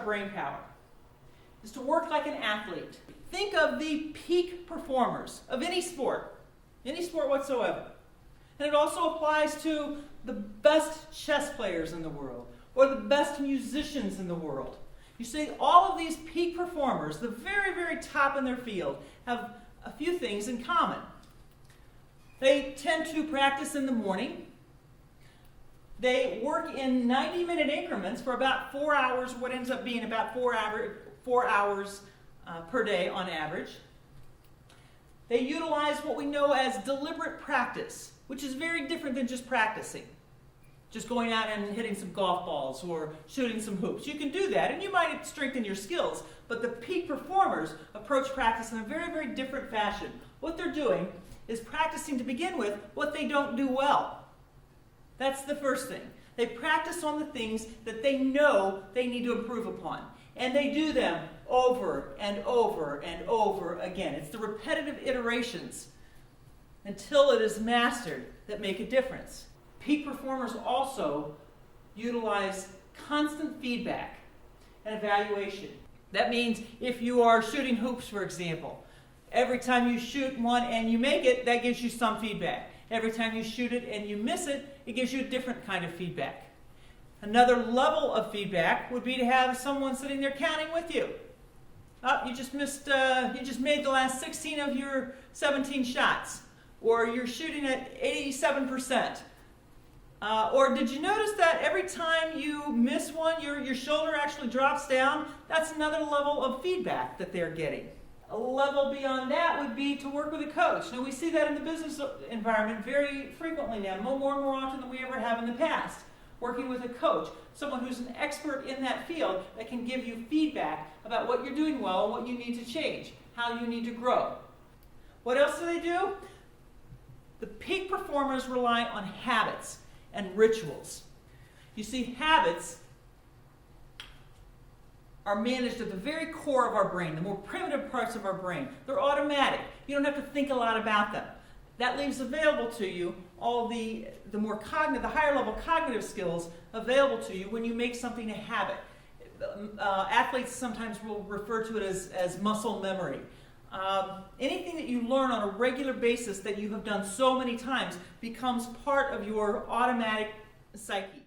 brain power is to work like an athlete. Think of the peak performers of any sport whatsoever. And it also applies to the best chess players in the world or the best musicians in the world. You see, all of these peak performers, the very, very top in their field, have a few things in common. They tend to practice in the morning. They work in 90-minute increments for about 4 hours, what ends up being about 4 hours per day on average. They utilize what we know as deliberate practice, which is very different than just practicing. Just going out and hitting some golf balls or shooting some hoops. You can do that, and you might strengthen your skills, but the peak performers approach practice in a very, very different fashion. What they're doing is practicing to begin with what they don't do well. That's the first thing. They practice on the things that they know they need to improve upon, and they do them over and over and over again. It's the repetitive iterations until it is mastered that make a difference. Peak performers also utilize constant feedback and evaluation. That means if you are shooting hoops, for example, every time you shoot one and you make it, that gives you some feedback. Every time you shoot it and you miss it, it gives you a different kind of feedback. Another level of feedback would be to have someone sitting there counting with you. Oh, you just made the last 16 of your 17 shots, or you're shooting at 87%. Or did you notice that every time you miss one, your shoulder actually drops down? That's another level of feedback that they're getting. A level beyond that would be to work with a coach. Now, we see that in the business environment very frequently now, more and more often than we ever have in the past. Working with a coach, someone who's an expert in that field that can give you feedback about what you're doing well and what you need to change, how you need to grow. What else do they do? The peak performers rely on habits and rituals. You see, habits are managed at the very core of our brain, the more primitive parts of our brain. They're automatic. You don't have to think a lot about them. That leaves available to you all the higher level cognitive skills available to you when you make something a habit. Athletes sometimes will refer to it as muscle memory. Anything that you learn on a regular basis that you have done so many times becomes part of your automatic psyche.